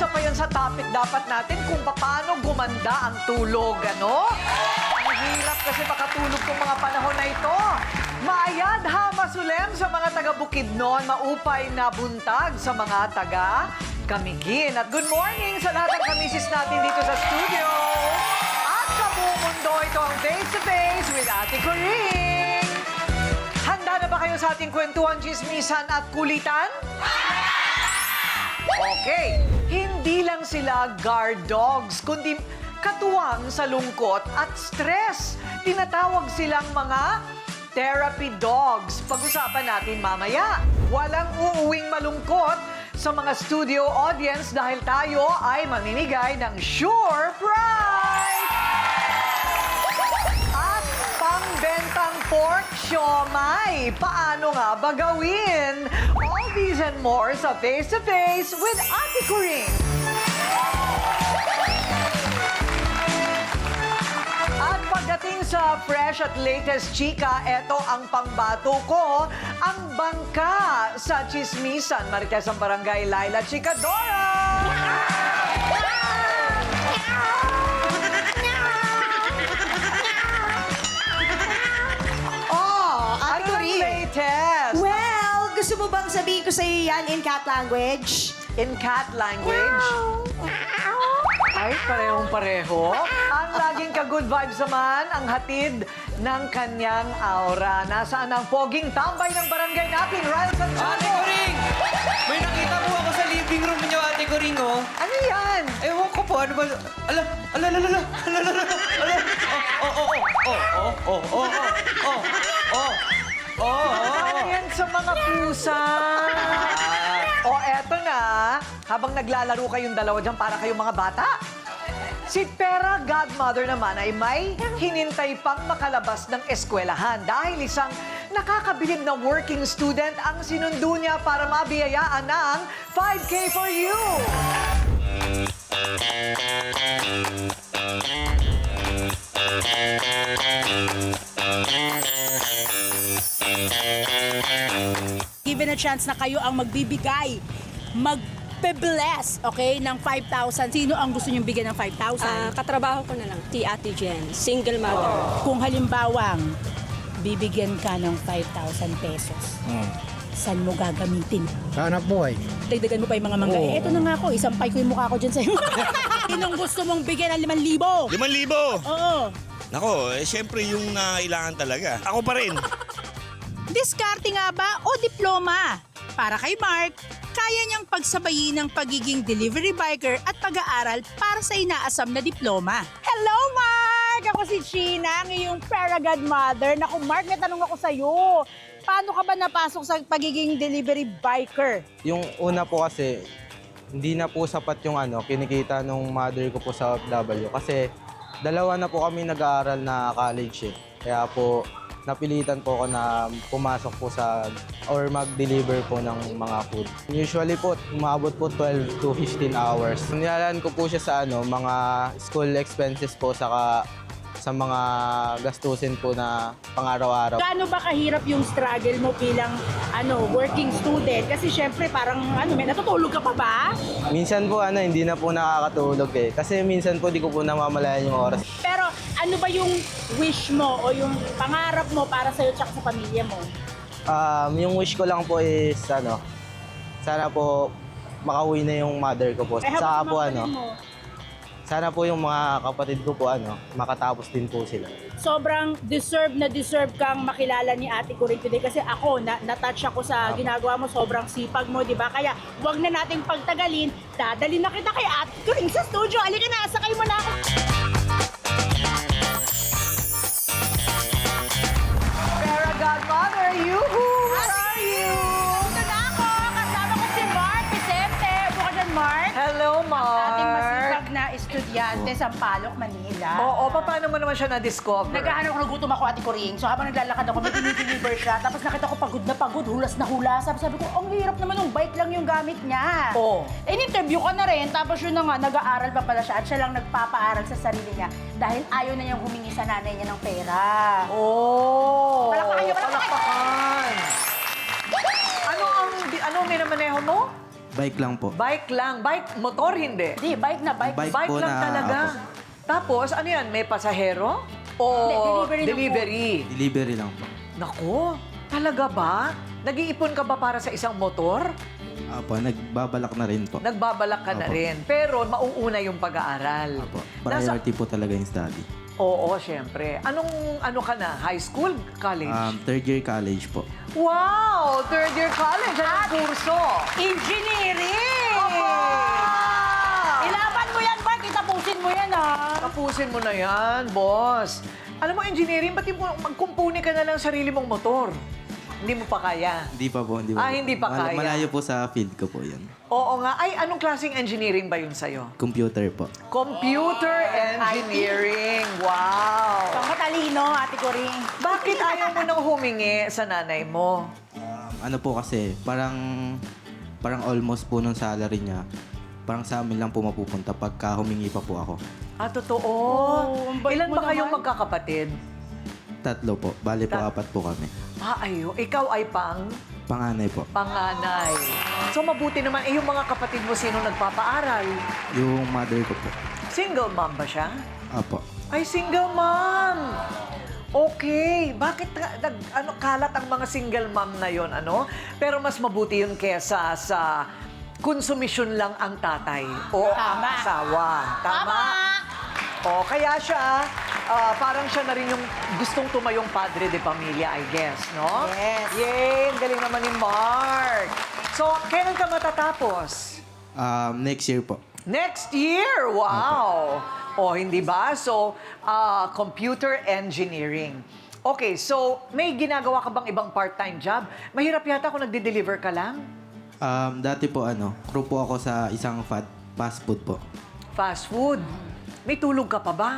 isa pa yan sa topic dapat natin kung paano gumanda ang tulog, ano? Ang hirap kasi makatulog tong mga panahon na ito. Maayad ha, masulem sa mga taga Bukidnon, maupay na buntag sa mga taga Camiguin. At good morning sa lahat ng kamisis natin dito sa studio. At sa buong mundo, ito ang Face to Face with Ate Coring. Handa na ba kayo sa ating kwentuhan, chismisan at kulitan? Okay, hindi lang sila guard dogs, kundi katuwang sa lungkot at stress. Tinatawag silang mga therapy dogs. Pag-usapan natin mamaya. Walang uuwing malungkot sa mga studio audience dahil tayo ay mamimigay ng sure prize! At pangbentang pork siomai. Paano nga ba gawin? All these and more sa Face to Face with Ate Coring. At pagdating sa fresh at latest chika, eto ang pangbato ko, ang bangka sa chismisan. Marites ang barangay, Laila Chikadora! Oh, Ano Ate ang Coring? latest? Well, gusto mo bang sabihin ko sa'yo yan in cat language? In cat language? Ay, parehong-pareho. Ang laging ka-good vibes naman, ang hatid ng kanyang aura. Nasaan ang poging tambay ng barangay natin, Ryle Ate Santiago? Coring! May nakita po ako sa living room niyo, Ate Coring, oh. Ano yan? Ewan ko po, ano ba? Ala, ala, ala, ala, ala, ala, ala. Ano yan sa mga pusa? O eto na, habang naglalaro kayong dalawa dyan para kayong mga bata. Si Pera Godmother naman ay may hinintay pang makalabas ng eskwelahan dahil isang nakakabilib na working student ang sinundo niya para mabiyayaan ng 5K for you. Given a chance na kayo ang magbibigay, magpe-bless, okay, ng 5,000. Sino ang gusto niyong bigyan ng 5,000? Katrabaho ko na lang, si Ate Jen, single mother. Kung halimbawang bibigyan ka ng 5,000 pesos, saan mo gagamitin? Hanap buhay. Dagdagan mo pa yung mga mangga. Oo. Eh, eto na nga ako, isampay ko yung mukha ko dyan sa'yo. Sinong gusto mong bigyan ng 5,000? 5,000! Oo. Nako, syempre yung nailangan talaga. Ako pa rin. Diskarte nga ba o diploma? Para kay Mark, kaya niyang pagsabayin ng pagiging delivery biker at pag-aaral para sa inaasam na diploma. Hello, Mark! Ako si Sheena, ang iyong Paragod mother. Naku, Mark, may tanong ako sa'yo. Paano ka ba napasok sa pagiging delivery biker? Yung una po kasi, hindi na po sapat yung kinikita nung mother ko po sa OFW. Kasi dalawa na po kami nag-aaral na college eh. Kaya po, napilitan po ako na pumasok po sa or mag-deliver po ng mga food. Usually po, umabot po 12 to 15 hours. Nilalaan ko po siya sa mga school expenses po saka sa mga gastusin po na pang-araw-araw. Gaano ba kahirap yung struggle mo bilang working student? Kasi syempre parang may natutulog ka pa ba? Minsan po hindi na po nakakatulog eh. Kasi minsan po di ko po namamalayan yung oras. Pero ano ba yung wish mo o yung pangarap mo para sa'yo at sa pamilya mo? Yung wish ko lang po is sana po makauwi na yung mother ko po. Saka po sana po yung mga kapatid ko po makatapos din po sila. Sobrang deserve kang makilala ni Ate Coring today kasi ako, na-touch ako sa ginagawa mo, sobrang sipag mo, di ba? Kaya wag na nating pagtagalin, dadalhin na kita kay Ate Coring sa studio. Halika na, sakay mo na ako. Pera Godmother, yoo-hoo! Where are you? Ito na ako, kasama ko si Mark Vicente. Upo ka dyan, Mark. Hello, Ating masipag Mark. na estudyante sa Palok, Manila. Oo, paano mo naman siya na-discover? Naghahanap ako, nagutom ako, Ate Coring. So habang naglalakad ako, may dinideliver siya. Tapos nakita ko pagod na pagod, hulas na hulas. Sabi ko, ang hirap naman yung bike lang yung gamit niya. Oo. In-interview ko na rin. Tapos yun na nga, nag-aaral pa pala siya. At siya lang nagpapaaral sa sarili niya. Dahil ayaw na niyang humingi sa nanay niya ng pera. Oh, Palakpakan niyo, palakpakan. palakpakan. Ano ang minamaneho mo? Bike lang po. Bike lang. Bike, motor hindi. Di, bike na bike. Bike Bike po lang na- talaga. Tapos, ano yan? May pasahero? O Hindi, delivery lang Delivery lang po. Nako, talaga ba? Nag-iipon ka ba para sa isang motor? Apo, nagbabalak na rin po. Nagbabalak ka na Opo. rin. Pero mauuna yung pag-aaral. Apo, Nasa- priority po talaga yung study. Oo, syempre. Ano ka na? High school? College? Third year college po. Wow! Third year college. Anong kurso? Engineering! Aba! Ilaban mo yan, Mark. Itapusin mo yan, ah. Tapusin mo na yan, boss. Alam mo, engineering, ba't magkumpuni ka na lang sarili mong motor? Hindi mo pa kaya? Hindi pa po, hindi pa Ah, po. hindi pa kaya. Malayo po sa field ko po yun. Oo nga. Ay, anong klaseng engineering ba yun sa'yo? Computer po. Computer engineering. Wow! Pang matalino, ate ko rin. Bakit ayaw mo nang humingi sa nanay mo? Ano po kasi, parang almost po nung salary niya, parang sa amin lang po mapupunta pagka humingi pa po ako. Ah, totoo? ang bait Ilan mo ba kayong naman. magkakapatid? 3 po. Bale po, 4 po kami. Ah, ayo. Ikaw ay Panganay po. panganay. So, mabuti naman. Yung mga kapatid mo, sino nagpapaaral? Yung mother ko po. Single mom ba siya? Apo. Ay, single mom! Okay. Bakit kalat ang mga single mom na yon, ano? Pero mas mabuti yun kesa sa konsumisyon lang ang tatay o ang Tama. asawa. Tama? O, kaya siya, parang siya na rin yung gustong tumayong padre de pamilya, I guess, no? Yes. Yay! Ang galing naman ni Mark. So, kailan ka matatapos? Next year po. Next year! Wow! O, hindi ba? So, computer engineering. Okay, so may ginagawa ka bang ibang part-time job? Mahirap yata kung nagde-deliver ka lang? Dati po crew po ako sa isang fast food po. Fast food. May tulog ka pa ba?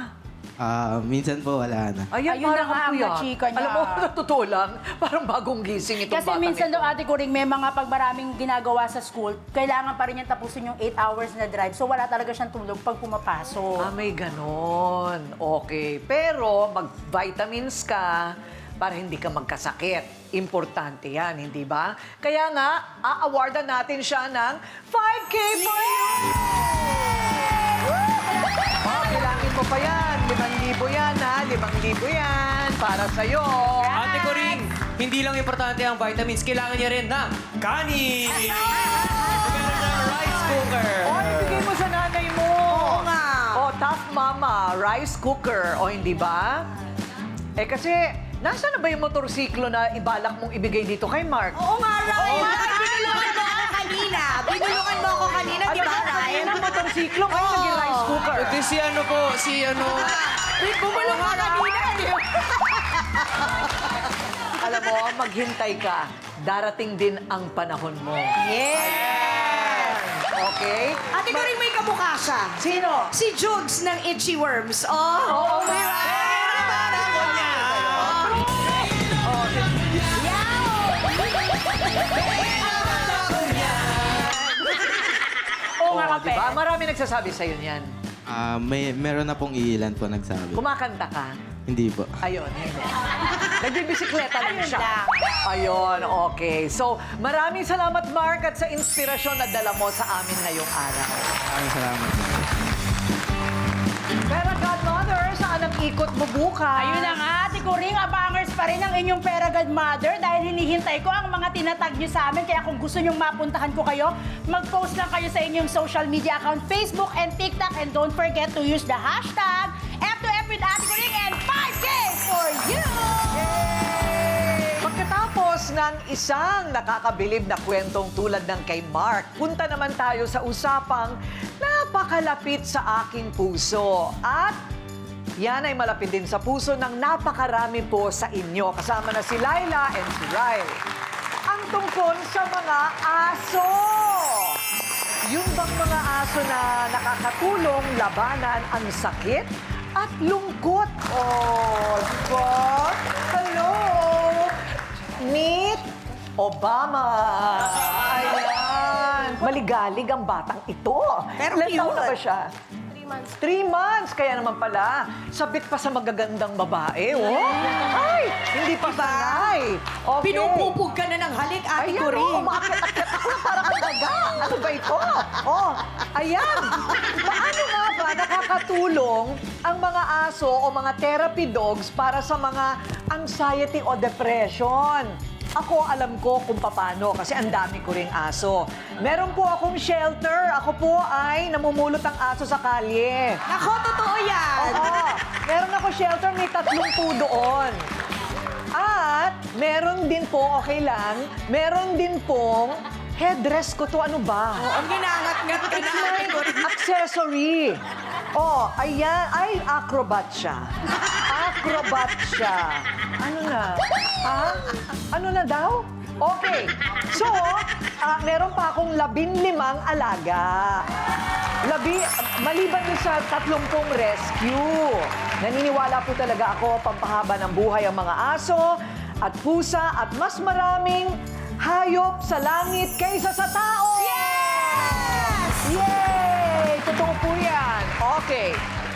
Minsan po wala na. Ayan, Ayun parang na nga ang ang puyat. nachika niya. Alam mo, sa totoo lang, parang bagong gising itong Kasi batang minsan ito. daw, ate ko rin, may mga pag maraming ginagawa sa school, kailangan pa rin niyang tapusin yung 8 hours na drive. So wala talaga siyang tulog pag pumapasok. Ah, may ganon. Okay. Pero mag-vitamins ka para hindi ka magkasakit. Importante yan, hindi ba? Kaya nga, a-awardan natin siya ng 5K for you! Oh, bilangin mo pa yan. 5,000 yan, ha? 5,000 yan. Para sa'yo. Ate ko rin, hindi lang importante ang vitamins, kailangan niya rin ng kanin! Meron ng rice cooker! O, ibigay mo sa nanay mo. Oo nga. O, Tough Mama, rice cooker. O, hindi ba? Eh, kasi, nasaan na ba yung motorsiklo na ibalak mong ibigay dito kay Mark? Oo nga, Ryan. Binulungan mo ako kanina. Binulungan mo ako kanina, di ba, Ryan? Ang motorsiklo, ngayon naging rice cooker. Ito si ano... Bumulong ka kanina. Alam mo, maghintay ka. Darating din ang panahon mo. Yes! Okay? Ate ko rin may kamukha siya. Sino? Si Jugs ng Itchy Worms. Oh! Oo, may Oo Oo, nga, di ba? Marami nagsasabi sa'yo niyan. Meron na pong ilan po nagsabi. Kumakanta ka. Hindi po. Ayun, hindi. Nagbibisikleta lang Ayun siya. lang. Ayun, okay. So, maraming salamat, Mark, at sa inspirasyon na dala mo sa amin ngayong araw. Maraming salamat. Pero Godmother, saan ang ikot mo bukas? Ayun na nga, Ate Kuring, abangers pa rin ang inyong Pera Godmother dahil hinihintay ko ang mga tinatag nyo sa amin. Kaya kung gusto nyong mapuntahan ko kayo, mag-post lang kayo sa inyong social media account, Facebook and TikTok. And don't forget to use the hashtag F2F with Ate Kuring and 5K for you! Pagkatapos ng isang nakakabilib na kwentong tulad ng kay Mark, punta naman tayo sa usapang napakalapit sa aking puso. At yan ay malapit din sa puso ng napakarami po sa inyo. Kasama na si Laila and si Riley. Ang tungkol sa mga aso. Yung bang mga aso na nakakatulong labanan ang sakit at lungkot. Oh, diba? Hello! Meet Obama! Ayan! Maligalig ang batang ito. Pero Ilan taon na cute. ba siya? 3 3 months. 3 months! Kaya naman pala, sabit pa sa magagandang babae, oh. Ay, hindi pa sanay. Okay. Pinupupog ka na ng halik, Ate Ayan, Corinne. umakit-akit ako na parang ang daga. Ano ba ito? Oh, ayan. Paano nga ba nakakatulong ang mga aso o mga therapy dogs para sa mga anxiety o depression? Ako, alam ko kung paano kasi ang dami ko ring aso. Meron po akong shelter. Ako po ay namumulot ang aso sa kalye. Nako, totoo yan. Oo. Meron ako shelter, may 3 po doon. At meron din po, okay lang, meron din pong headdress ko to. Ano ba? Ang ginangat-ngat ka na, Ate Corinne. Accessory. Oh, ayan. Ay, acrobat siya. Acrobat siya. Ano na? Ha? Ano na daw? Okay. So, meron pa akong 15 alaga. Maliban din sa 30 rescue. Naniniwala po talaga ako pampahaba ng buhay ang mga aso at pusa at mas maraming hayop sa langit kaysa sa tao. Yes! Yay! Totoo po yan. Okay.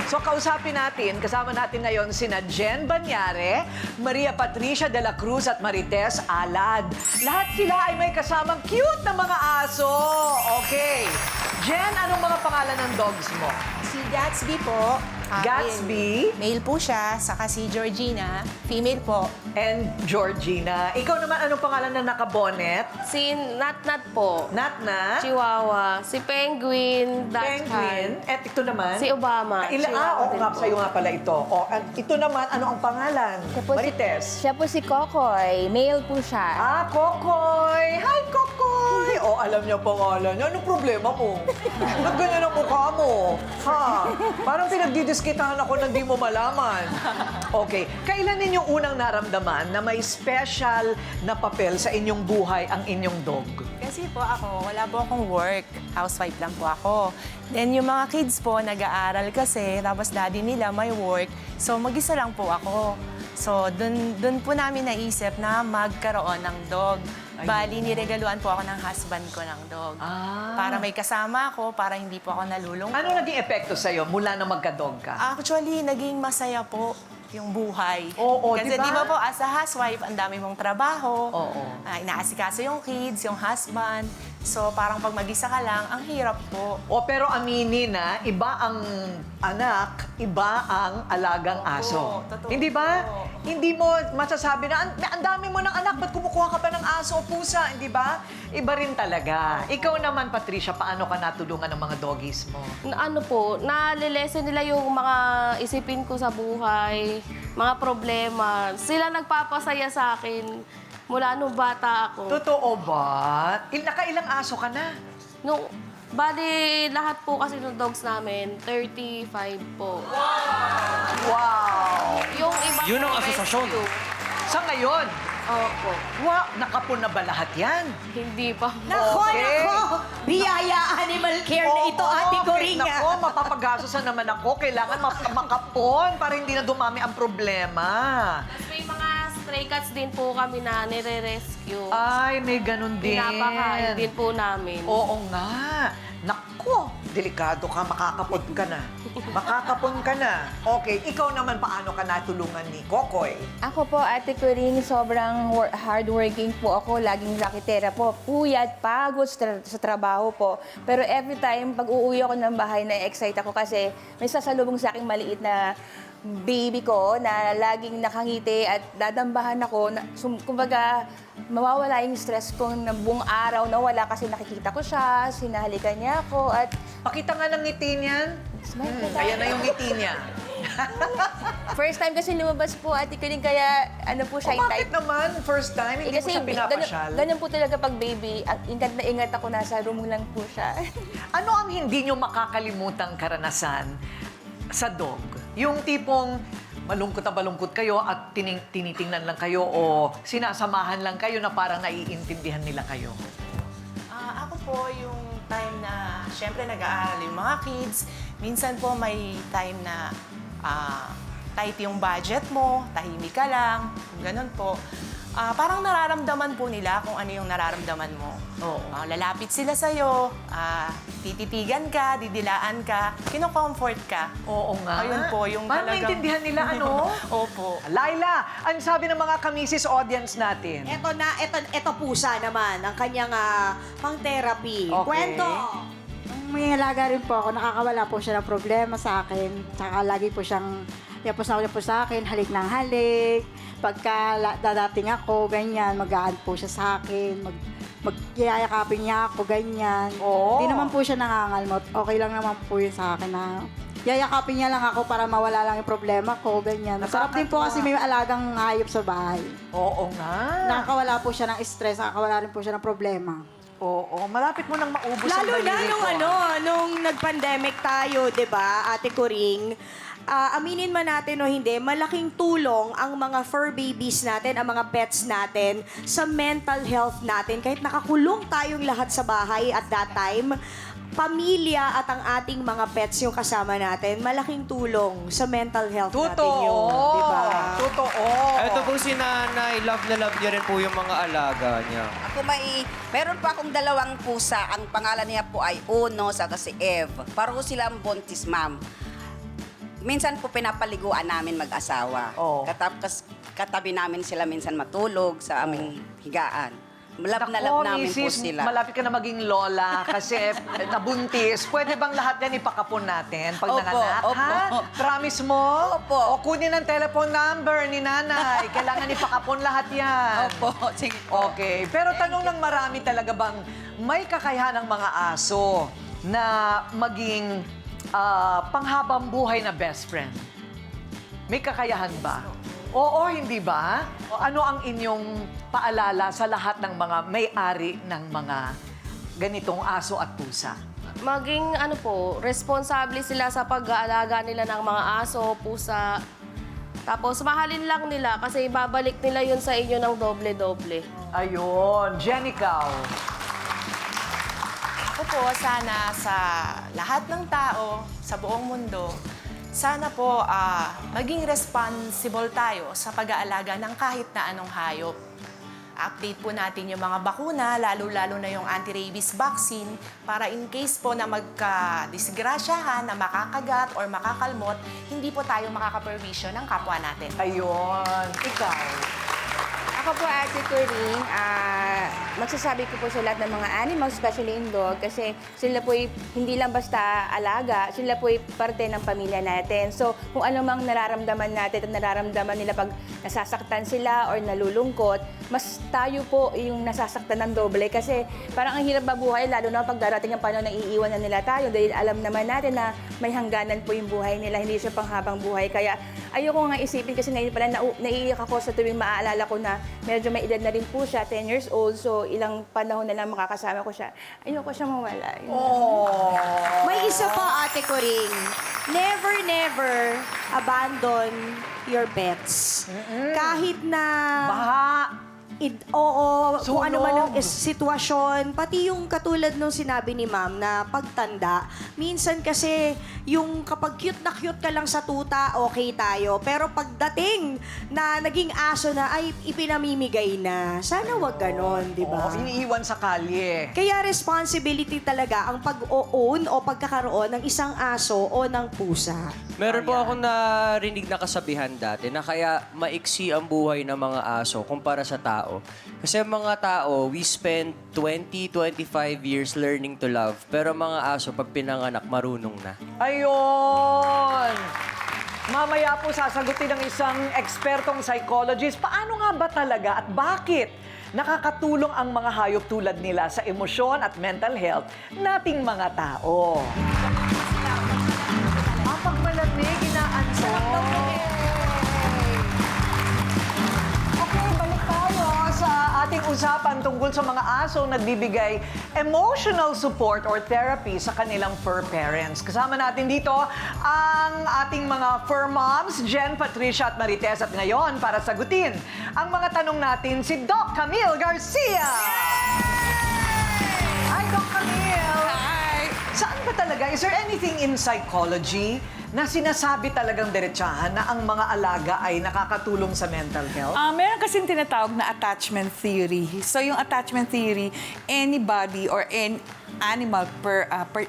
So, kausapin natin, kasama natin ngayon sina Jen Banyare, Maria Patricia de la Cruz at Marites Alad. Lahat sila ay may kasamang cute na mga aso. Okay. Jen, anong mga pangalan ng dogs mo? Si Gatsby po. Gatsby? Male po siya. Saka si Georgina. Female po. And Georgina. Ikaw naman, anong pangalan ng nakabonet? Si Natnat po. Natna? Chihuahua. Si Penguin. Penguin. At ito naman? Si Obama. Oo din nga, po. sa'yo nga pala ito. Ito naman, ano ang pangalan? Marites. Siya po si Kokoy. Male po siya. Kokoy! Hi, Kokoy! Alam niya pangalan niya. Anong problema mo? Ba't ganyan ang mukha mo? Ha? Parang pinagdidiskitahan ako na di mo malaman. Okay. Kailan ninyong unang naramdaman na may special na papel sa inyong buhay ang inyong dog? Kasi po ako, wala po akong work. Housewife lang po ako. Then yung mga kids po, nag-aaral kasi. Tapos daddy nila may work. So mag-isa lang po ako. So dun po namin naisip na magkaroon ng dog. Bali, niregaluan po ako ng husband ko ng dog. Para may kasama ako, para hindi po ako nalulungkot. Ano naging epekto sa'yo mula na magka-dog ka? Actually, naging masaya po yung buhay. Oo, Kasi di ba? di ba po, as a housewife, ang dami mong trabaho. Oo. Inaasikaso yung kids, yung husband. So, parang pag mag-isa ka lang, ang hirap po. Pero aminin na, iba ang anak, iba ang alagang aso. totoo. Hindi ba? Hindi mo masasabi na, ang dami mo ng anak, ba't kumukuha ka pa ng aso o pusa? Hindi ba? Iba rin talaga. Ikaw naman, Patricia, paano ka natulungan ng mga doggies mo? Ano po, nalilesen nila yung mga isipin ko sa buhay, mga problema. Sila nagpapasaya sa akin mula nung bata ako. Totoo ba? Nakailang aso ka na? Bali, lahat po kasi ng dogs namin, 35 po. Wow! Yung iba Yun po, ang asosasyon. rescue. Sa ngayon, Opo. wow, nakapon na ba lahat yan? Hindi pa. Nako, Okay. nako. Biyaya Animal Care na ito, Ate Corinne. Nako, mapapagasosan naman ako. Kailangan makapon para hindi na dumami ang problema. Tapos may mga stray cats din po kami na nire-rescue. Ay, may ganun din. Pinapakain din po namin. Oo nga. Nako, delikado ka, makakapon ka na. Makakapon ka na. Okay, ikaw naman paano ka natulungan ni Kokoy? Ako po, Ate Corinne, sobrang hardworking po ako. Laging rakitera po. Puyat, pagod sa trabaho po. Pero every time, pag uuwi ako ng bahay, na-excite ako kasi may sasalubong sa aking maliit na baby ko na laging nakangiti at dadambahan ako. Kumbaga, mawawala yung stress ko na buong araw na wala kasi nakikita ko siya, sinahalikan niya ako at Pakita nga ng ngiti niyan. smile ka tayo. Ayan na yung ngiti niya. First time kasi lumabas po, Ate Corinne, kaya ano po siya, Bakit naman? First time, hindi mo siya pinapasyal? ganun po talaga pag baby, ingat na ingat ako, nasa room lang po siya. Ano ang hindi nyo makakalimutang karanasan sa dog? Yung tipong malungkot na malungkot kayo at tinitingnan lang kayo o sinasamahan lang kayo na parang naiintindihan nila kayo? Ako po yung time na, syempre nag-aaral yung mga kids. Minsan po may time na tight yung budget mo, tahimik ka lang, ganun po. parang nararamdaman po nila kung ano yung nararamdaman mo. Oo. Lalapit sila sa'yo, tititigan ka, didilaan ka, kino-comfort ka. Oo nga. Ayun po, yung Parang talagang... maintindihan nila, ano? Opo. Laila, ang sabi ng mga kamisis audience natin? Ito pusa naman, ang kanyang pang-therapy. Okay. Kwento! May alaga rin po ako, nakakawala po siya ng problema sa akin. Saka lagi po siyang, yapos sa akin, halik ng halik. Pagka dadating ako, ganyan, mag-aan po siya sa akin, magyayakapin niya ako, ganyan. Oo. Hindi naman po siya nangangalmot. Okay lang naman po yun sa akin na yayakapin niya lang ako para mawala lang yung problema ko, ganyan. Masarap din po kasi may alagang hayop sa bahay. Oo nga. Nakakawala po siya ng stress, nakakawala rin po siya ng problema. Oo, malapit mo nang maubos ang Lalo na daliri nung ko. nung nag-pandemic tayo, 'di ba, Ate Coring? Aminin man natin o hindi, malaking tulong ang mga fur babies natin, ang mga pets natin sa mental health natin. Kahit nakakulong tayong lahat sa bahay at that time, pamilya at ang ating mga pets yung kasama natin, malaking tulong sa mental health natin yun. Di ba? Totoo. Ito po si nanay, love na love niya rin po yung mga alaga niya. Ako meron pa akong dalawang pusa. Ang pangalan niya po ay Uno, saka si Eve. Pareho silang buntis, ma'am. Minsan po pinapaliguan namin mag-asawa. Oo. Katabi namin sila minsan matulog sa aming higaan. Love na Nako, love namin po misis, sila. malapit ka na maging lola kasi nabuntis. Pwede bang lahat yan ipakapon natin pag Opo, nanganak? opo. Ha? Promise mo? Opo. O kunin ang telephone number ni nanay. Kailangan ipakapon lahat yan. Opo, sige po. Okay. Pero tanong ng marami talaga bang may kakayahan ng mga aso na maging panghabang buhay na best friend? May kakayahan ba? Oo, hindi ba? O ano ang inyong paalala sa lahat ng mga may-ari ng mga ganitong aso at pusa? Maging responsable sila sa pag-aalaga nila ng mga aso, pusa. Tapos mahalin lang nila kasi babalik nila yun sa inyo ng doble-doble. Ayun. Jenica. Ako po, sana sa lahat ng tao, sa buong mundo, sana po maging responsible tayo sa pag-aalaga ng kahit na anong hayop. Update po natin yung mga bakuna, lalo-lalo na yung anti-rabies vaccine, para in case po na magka-disgrasyahan, na makakagat or makakalmot, hindi po tayo makakaperwisyo ng kapwa natin. Ayun. Ikaw. Ako po, Ate Coring, magsasabi ko po sa lahat ng mga animals, especially in dog, kasi sila po hindi lang basta alaga, sila po parte ng pamilya natin. So, kung ano mang nararamdaman natin at nararamdaman nila pag nasasaktan sila or nalulungkot, mas tayo po yung nasasaktan ng doble kasi parang ang hirap mabuhay, lalo na pag darating ang panahon na iiwan na nila tayo dahil alam naman natin na may hangganan po yung buhay nila, hindi siya panghabang buhay. Kaya ayoko nga isipin kasi ngayon pala naiiyak ako sa tuwing maaalala ko na medyo may edad na rin po siya, 10 years old, so ilang panahon na lang makakasama ko siya. Ayoko siya mawala. May isa pa, Ate Coring. Never abandon your pets. Kahit na... Baha. Oo, kung ano man ang Sunog. sitwasyon, pati yung katulad nung sinabi ni ma'am na pagtanda, minsan kasi yung kapag cute na cute ka lang sa tuta, okay tayo. Pero pagdating na naging aso na, ay ipinamimigay na. Sana wag ganon, di ba? Oo, iniiwan sa kalye. Kaya responsibility talaga ang pag-own o pagkakaroon ng isang aso o ng pusa. Meron po akong narinig na kasabihan dati na kaya maiksi ang buhay ng mga aso kumpara sa tao. Kasi mga tao, we spend 20-25 years learning to love. Pero mga aso, pag pinanganak, marunong na. Ayun! Mamaya po sasagutin ng isang ekspertong psychologist, paano nga ba talaga at bakit nakakatulong ang mga hayop tulad nila sa emosyon at mental health nating mga tao. Pag malamig, inaantok. Okay, balik tayo sa ating usapan tungkol sa mga aso nagbibigay emotional support or therapy sa kanilang fur parents. Kasama natin dito ang ating mga fur moms, Jen, Patricia at Marites. At ngayon, para sagutin ang mga tanong natin, si Doc Camille Garcia! Hi, Doc Camille! Hi! Saan ba talaga? Is there anything in psychology na sinasabi talagang diretsahan na ang mga alaga ay nakakatulong sa mental health? Meron kasing tinatawag na attachment theory. So yung attachment theory, anybody or any animal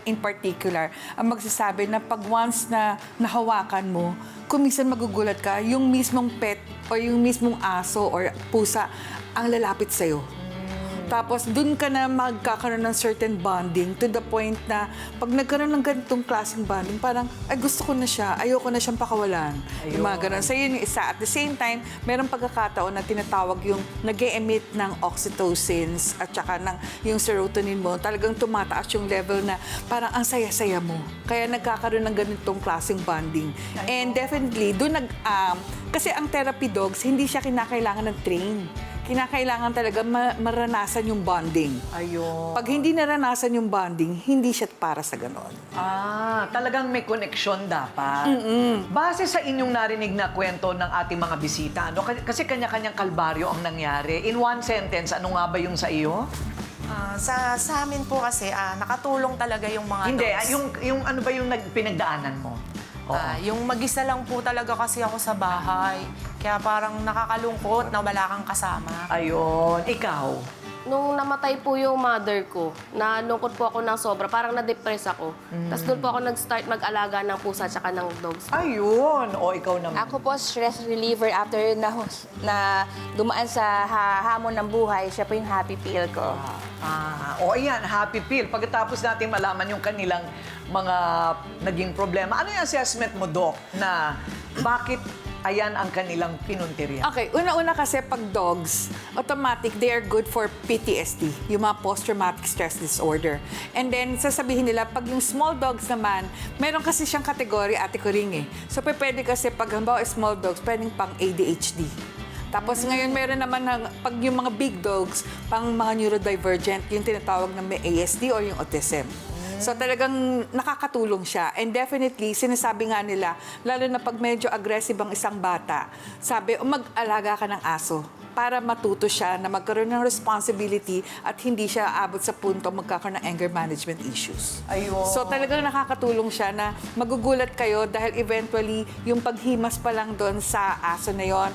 in particular ang magsasabi na pag once na nahawakan mo, kung minsan magugulat ka, yung mismong pet o yung mismong aso or pusa ang lalapit sa'yo. Tapos, dun ka na magkakaroon ng certain bonding to the point na pag nagkaroon ng ganitong klaseng bonding, parang, ay gusto ko na siya, ayoko na siyang pakawalan. Yung mga ganun. So, yun yung isa. At the same time, merong pagkakataon na tinatawag yung nag-e-emit ng oxytocins at saka ng yung serotonin mo, talagang tumataas yung level na parang ang saya-saya mo. Kaya nagkakaroon ng ganitong klaseng bonding. And definitely, dun kasi ang therapy dogs, hindi siya kinakailangan ng train. Kinakailangan talaga maranasan yung bonding. Ayun. Pag hindi naranasan yung bonding, hindi siya para sa ganon. Talagang may connection dapat. Base sa inyong narinig na kwento ng ating mga bisita, ano? Kasi kanya-kanyang kalbaryo ang nangyari. In one sentence, ano nga ba yung sa iyo? Sa amin po kasi, nakatulong talaga yung mga Hindi, dogs. yung ano ba yung pinagdaanan mo? Yung mag-isa lang po talaga kasi ako sa bahay. Kaya parang nakakalungkot na wala kang kasama. Ayun. Ikaw? Nung namatay po yung mother ko, nalungkot po ako ng sobra. Parang na-depress ako. Tapos doon po ako nag-start mag-alaga ng pusa at saka ng dogs. Ayun. O, ikaw naman. Ako po, stress reliever after na dumaan sa hamon ng buhay. Siya po yung happy pill ko. Ayan, happy pill. Pagkatapos natin malaman yung kanilang mga naging problema, ano yung assessment mo, Doc, na bakit ayan ang kanilang pinuntirya? Okay, una-una kasi pag dogs, automatic, they are good for PTSD, yung mga post-traumatic stress disorder. And then, sasabihin nila, pag yung small dogs naman, meron kasi siyang kategory, Ate Coring eh. So, pwede kasi pag halimbawa small dogs, pwedeng pang ADHD. Tapos ngayon meron naman pag yung mga big dogs, pang mga neurodivergent, yung tinatawag na may ASD or yung autism. So talagang nakakatulong siya. And definitely, sinasabi nga nila, lalo na pag medyo aggressive ang isang bata, sabi, mag-alaga ka ng aso para matuto siya na magkaroon ng responsibility at hindi siya abot sa punto magkakaroon ng anger management issues. Ayun. So talagang nakakatulong siya na magugulat kayo dahil eventually yung paghimas pa lang doon sa aso na yon,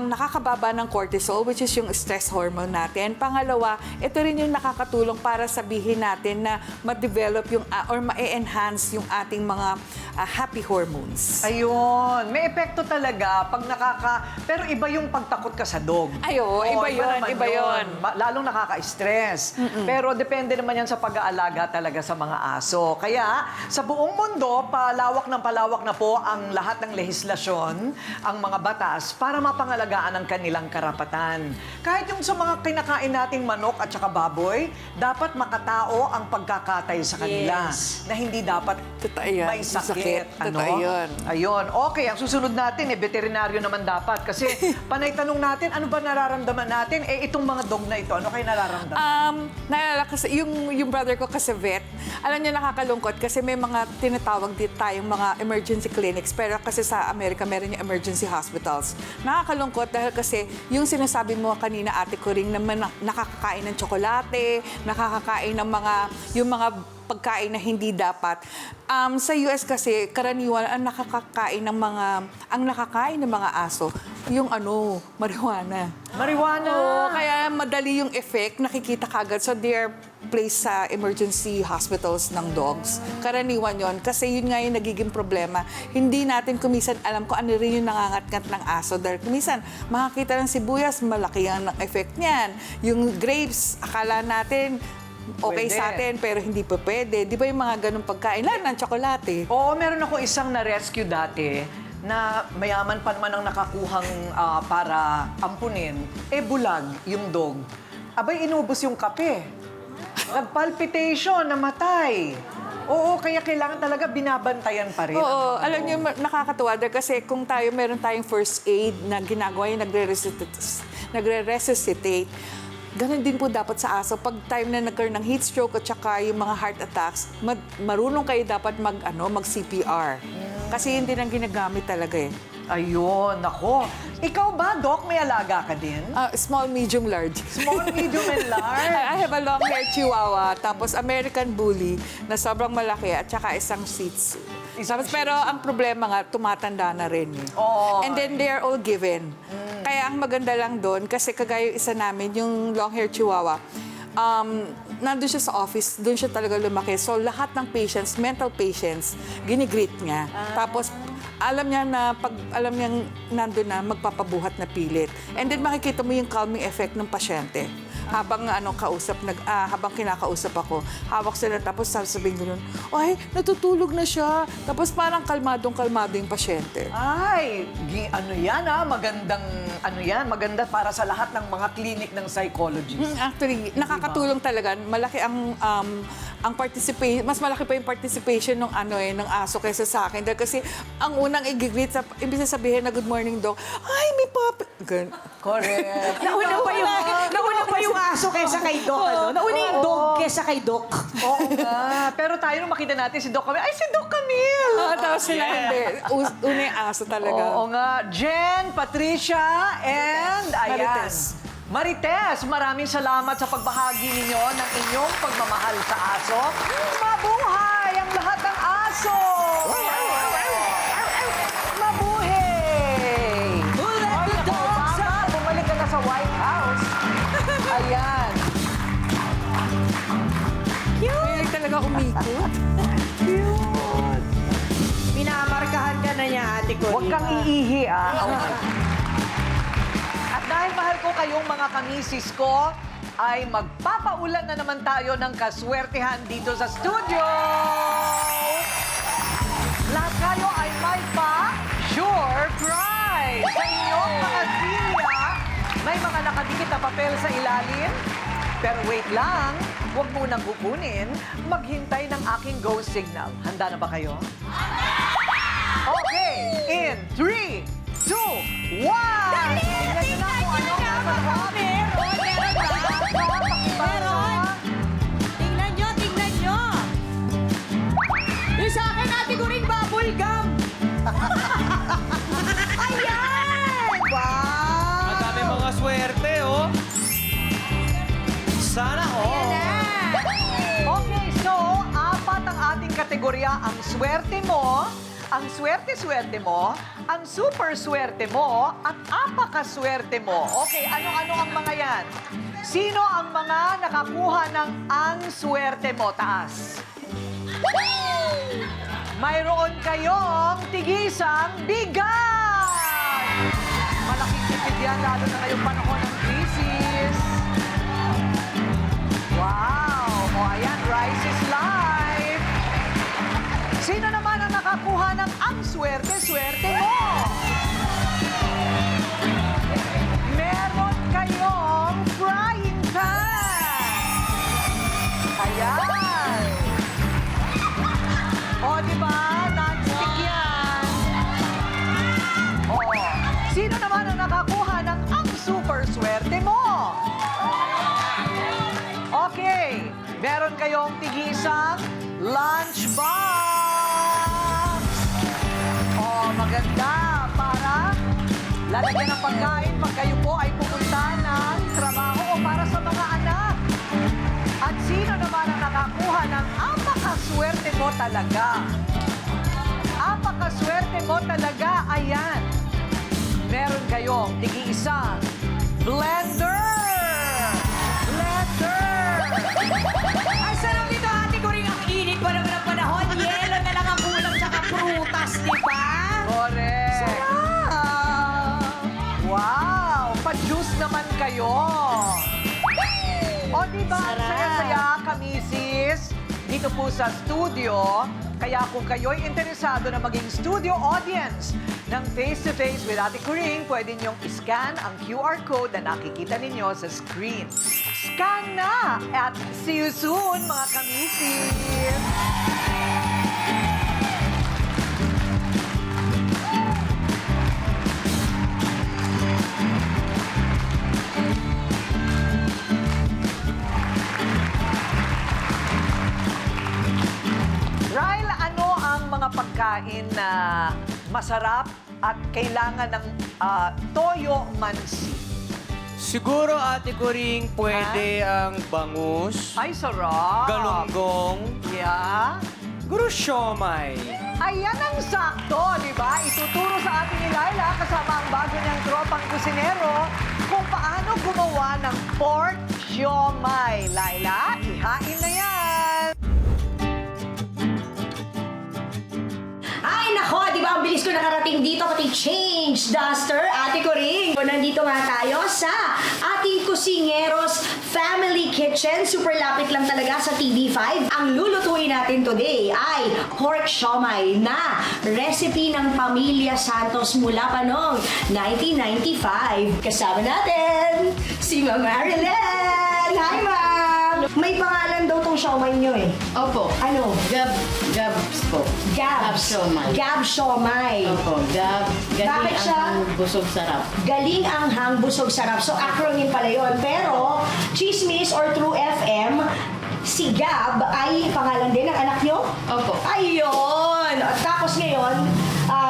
nakakababa ng cortisol, which is yung stress hormone natin. Pangalawa, ito rin yung nakakatulong para sabihin natin na ma-develop yung, or ma-enhance yung ating mga happy hormones. Ayun. May epekto talaga pag pero iba yung pagtakot ka sa dog. Iba yun, naman iba yun. Lalong nakaka-stress. Pero depende naman yan sa pag-aalaga talaga sa mga aso. Kaya, sa buong mundo, palawak na po ang lahat ng lehislasyon, ang mga batas, para mapangalagaan ang kanilang karapatan. Kahit yung sa mga kinakain nating manok at saka baboy, dapat makatao ang pagkakatay sa kanila. Yes. Na hindi dapat may sakit. Ano? Totoo yun. Ayun. Okay, ang susunod natin, veterinaryo naman dapat. Kasi panay tanong natin, ano ba nararamdaman natin? Itong mga dog na ito, ano kayo nararamdaman? Naalala kasi, yung brother ko kasi vet, alam niyo nakakalungkot kasi may mga tinatawag dito tayong mga emergency clinics, pero kasi sa Amerika meron yung emergency hospitals. Nakakalungkot dahil kasi yung sinasabi mo kanina, Ate Coring, na nakakakain ng tsokolate, nakakakain ng yung mga pagkain na hindi dapat. Sa US kasi, karaniwan ang nakakakain ng mga aso, yung marijuana. Marijuana! Oo, kaya madali yung effect, nakikita kagad. So they're placed sa emergency hospitals ng dogs. Karaniwan yon kasi yun nga yung nagiging problema. Hindi natin kumisan alam ko ano rin yung nangangatngat ng aso. Dahil kumisan, makakita ng sibuyas, malaki ang effect niyan. Yung grapes, akala natin, okay Pwede. sa atin, pero hindi pa pwede. Di ba yung mga ganung pagkain? Lalo ng tsokolate. Oo, meron ako isang na-rescue dati na mayaman pa naman ang nakakuhang para ampunin. Bulag yung dog. Abay, inubos yung kape. Nag-palpitation, namatay. Oo, kaya kailangan talaga binabantayan pa rin. Oo, alam niyo, nakakatuwa dahil kasi kung meron tayong first aid na ginagawa yung nagre-resuscitate, ganun din po dapat sa aso. Pag time na nagkaroon ng heat stroke at saka yung mga heart attacks, marunong kayo dapat mag-CPR. Kasi yun din ang ginagamit talaga eh. Ayun, nako. Ikaw ba, Doc, may alaga ka din? Small, medium, large. Small, medium, and large? I have a long-haired chihuahua, tapos American Bully na sobrang malaki at saka isang Shih Tzu. Tapos, pero ang problema nga, tumatanda na rin. Eh. Oo. And then they are all given. Kaya ang maganda lang doon, kasi kagaya yung isa namin, yung long-hair chihuahua, nandun siya sa office, doon siya talaga lumaki. So lahat ng patients, mental patients, ginigreet niya. Tapos alam niya na pag alam niyang nandun na, magpapabuhat na pilit. And then makikita mo yung calming effect ng pasyente. Habang habang kinakausap ako, hawak sila tapos sasabihin ko nun, ay, natutulog na siya. Tapos parang kalmadong-kalmado yung pasyente. Ay, maganda para sa lahat ng mga clinic ng psychologist. Actually, nakakatulong talaga. Malaki ang participation, mas malaki pa yung participation ng ng aso kaysa sa akin. Dahil kasi ang unang i-greet, imbis na sabihin na good morning dog, ay, may puppy. Correct. Nauna pa yung aso kaysa kay Doc, ano? Nauna yung dog kaysa kay Doc. Oo nga. Pero tayo nung makita natin si Doc Camille, ay, si Doc Camille! Tapos sila hindi. Una yung aso talaga. Oo nga. Jen, Patricia, and ayan. Marites, maraming salamat sa pagbahagi ninyo ng inyong pagmamahal sa aso. Mabuhay ang lahat ng aso! Mabuhay! Bumalik ka na sa White House. Ayan. Cute! Talaga umikot. Cute. Minamarkahan ka na niya, Ate Corinne. Huwag kang iihi, At dahil mahal ko kayong mga kamisis ko, ay magpapaulan na naman tayo ng kaswertehan dito sa studio! Lahat kayo ay may sure prize! Sa inyong mga silya, may mga nakadikit na papel sa ilalim. Pero wait lang, huwag munang kukunin. Maghintay ng aking go signal. Handa na ba kayo? Okay, in 3, 2, 1! Tingnan nyo na kung ano ang nasa loob. Meron! Tingnan nyo! Yung sa akin, Ate Corinne, bubble gum! Ayan! Wow! Ang dami mga swerte, oh. Sana, oh. Okay, so, 4 ang ating kategorya. Ang swerte mo, ang swerte-swerte mo, ang super swerte mo, at apakaswerte mo. Okay, ano-ano ang mga yan? Sino ang mga nakakuha ng ang swerte mo? Taas. Mayroon kayong tigisang bigas! Malaking tipid yan, lalo na ngayong panahon ng krisis. Wow! O ayan, rice is life! Sino naman ang nakakuha ng ang swerte-swerte mo? Meron kayong frying pan! Ayan! O, di ba? Non-stick yan! O, sino naman ang nakakuha ng ang super swerte mo? Okay, meron kayong tigisang lunchbox. Oh, maganda para lalagyan ng pagkain pag kayo po ay pupunta ng trabaho o para sa mga anak. At sino naman ang nakakuha ng apakaswerte mo talaga? Apakaswerte mo talaga, ayan. Meron kayong tigi-isang blender. Ay, sarap dito, Ate Corinne. Ang init pa naman ang panahon. Yelo na lang ang kulang tsaka prutas, di ba? Correct. Sarap! Wow! Pa-juice naman kayo. O, diba? Ang Sarap. saya-saya, kamisis. Dito po sa studio. Kaya kung kayo'y interesado na maging studio audience ng Face-to-Face with Ate Corinne, pwede niyong iscan ang QR code na nakikita ninyo sa screen. Scan na! At see you soon, mga kamisis! Ryle, ano ang mga pagkain na masarap at kailangan ng toyo mansi? Siguro, Ate Corinne, pwede ang bangus, Ay, sarap! galunggong, Yeah? Siomay. Ayan ang sakto, di ba? Ituturo sa atin ni Laila kasama ang bago niyang tropang kusinero kung paano gumawa ng pork siomay. Laila, ihain na yan! Ay, nako, di ba ang bilis ko nakarating dito pati change duster, ate ko rin. Nandito nga tayo sa ating Kusingeros Family Kitchen. Super lapit lang talaga sa TV5. Ang lulutuin natin today ay pork siomay na recipe ng Pamilya Santos mula pa noong 1995. Kasama natin si Ma'am Marilyn. Hi, Ma'am! May pangalan daw tong siomay nyo eh. Opo. Ano? Gabs po. Gab siomay. Gab siomay. Opo, Gab. Bakit siya? Busog sarap. Galing ang hang busog sarap. So, acronym pala yun. Pero, Chismis or True FM, si Gab ay pangalan din ng anak nyo? Opo. Ayun! At tapos ngayon,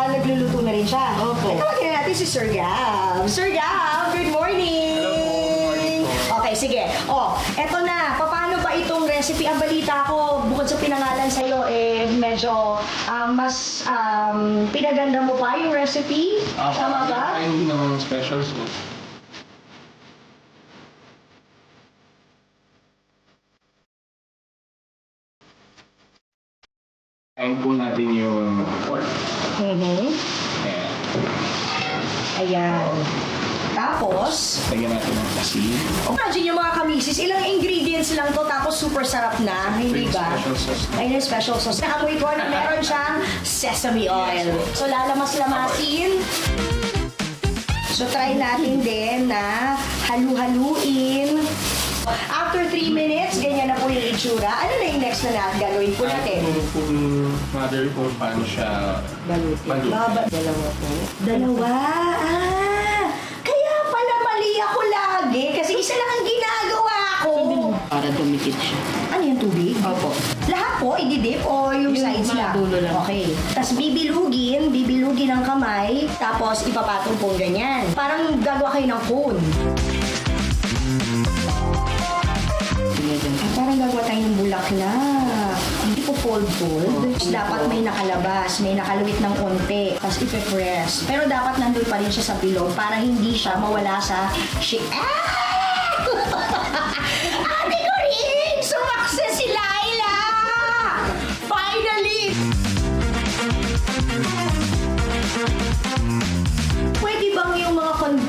nagluluto na rin siya. Opo. Tawagin na natin si Sir Gab. Sir Gab, good morning! Okay, sige. Eto na. Paano ba itong recipe? Ang balita ko, bukod sa pinangalan sa'yo, medyo mas pinaganda mo pa yung recipe? Tama ba? Ayun ng specials mo. Ayun po natin yung pork. Ayan. Tapos, Lagyan natin ng asin. imagine yung mga kamisis, ilang ingredients lang to tapos super sarap na, hindi ba? Special sauce. Ayun yung special sauce. Nakakuit ko na meron siyang sesame oil. So lalamas-lamasin. So try natin din na halu-haluin. After 3 minutes, ganyan na po yung itsura. Ano na yung next na gagawin po natin? Ito po yung mother ko, paano siya balutin. Dalawa po. Dalawa? Kaya pala mali ako lagi. Kasi isa lang ang ginagawa ko. Para dumikit siya. Ano yung tubig? Opo. Lahat po, ididip o yung sides mga lang? dulo lang. Okay. Tapos bibilugin ang kamay, tapos ipapatong po ganyan. Parang gagawa kayo ng cone. Parang gagawa tayo ng bulaklak. Hindi po fold-fold. Dapat may nakalabas, may nakalawit ng konti. Tapos ipe-press. Pero dapat nandun pa rin siya sa bilog para hindi siya mawala sa Ate ko rin! Sumakses si Laila! Finally! Pwede bang yung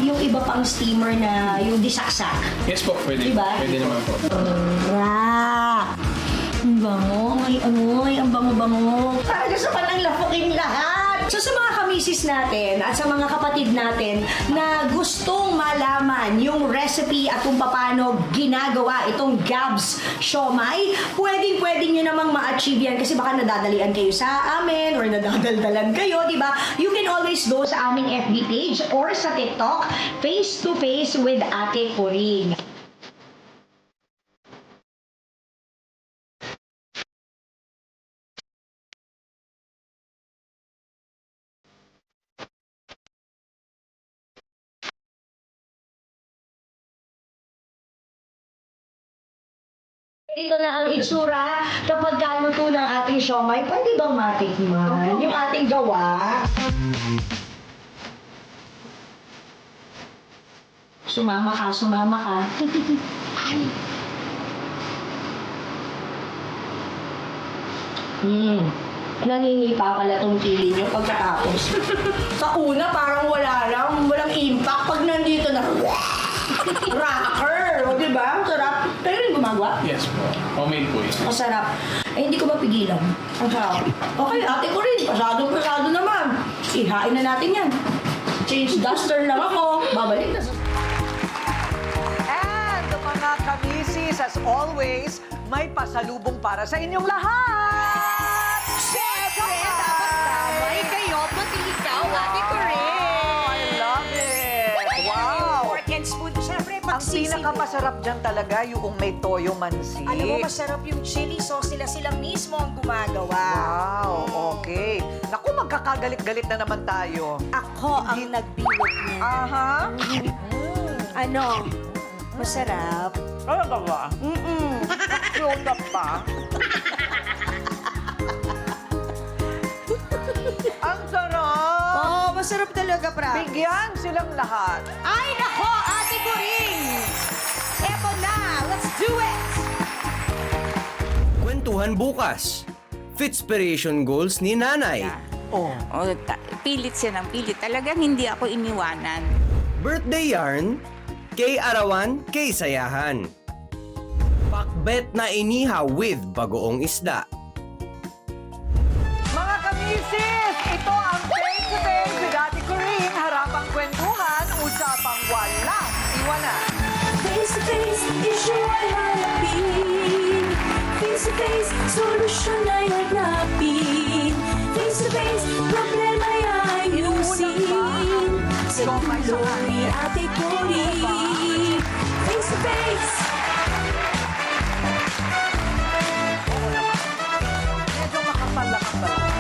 yung iba pang steamer na yung disaksak? Yes po, pwede. Diba? Pwede naman po. Ang bango, may amoy, ang bango-bango. Para gusto pa nang lapukin lahat. So sa mga kamisis natin at sa mga kapatid natin na gustong malaman yung recipe at kung paano ginagawa itong Gabs siomay, pwedeng nyo namang ma-achieve yan kasi baka nadadalian kayo sa amin or nadadaldalan kayo, di ba? You can always go sa aming FB page or sa TikTok, Face to Face with Ate Coring. Ito na ang itsura kapag galuto ng ating siomay. Pwede bang matikman? Yung ating gawa. Sumama ka. Nangingipa pala tong chili nyo pagkatapos. Sa una, parang walang impact. Pag nandito na, rocker! O, diba? Sarap. Kayo rin gumagawa? Yes po. Homemade po yun. Masarap. Hindi ko mapigilan. Ang sarap. Okay, ate ko rin. Pasado naman. Ihain na natin yan. Change duster lang ako. Babalik na sa... And mga kamisis, as always, may pasalubong para sa inyong lahat! Siyempre, dapat damay kayo, pati ikaw, Ate Coring. I love it! Wow! Pork and spoon. Siyempre, Ang pinakamasarap dyan talaga yung may toyo mansi. Alam mo, masarap yung chili sauce. Sila mismo ang gumagawa. Wow, okay. Naku, magkakagalit-galit na naman tayo. Ako ang nagbilot niya. Aha. Ano? Masarap. Talaga ba? Close up pa? masarap talaga, promise. Bigyan silang lahat. Ay, nako, Ate Coring! Eto na, let's do it! Kwentuhan bukas. Fitspiration goals ni Nanay. Pilit siya ng pilit. Talagang hindi ako iniwanan. Birthday yarn. Kay arawan, kay sayahan. Pakbet na inihaw with bagoong isda. Mga kamisis, ito ang face-to-face with Ate Coring. Harapang kwentuhan, usapang walang iwanan. Face-to-face, issue ay harapin. Face-to-face, solusyon ay hanapin. Face-to-face, problema ay ayusin. Sa tulong ni Ate Coring. Face-to-face. Medyo makapal lang ang talaga.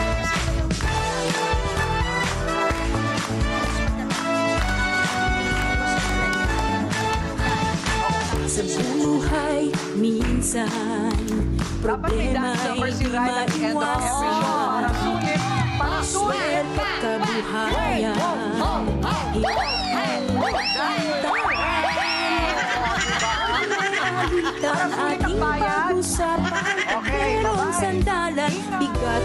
Sa buhay, minsan Dapat may problema dance ay number si di Ryan at the end of every show. Para sulit, para sulit. Pagkabuhayan. Para sulit ang bayan. Pag-usapan, Okay, merong bye-bye. sandalan, bigat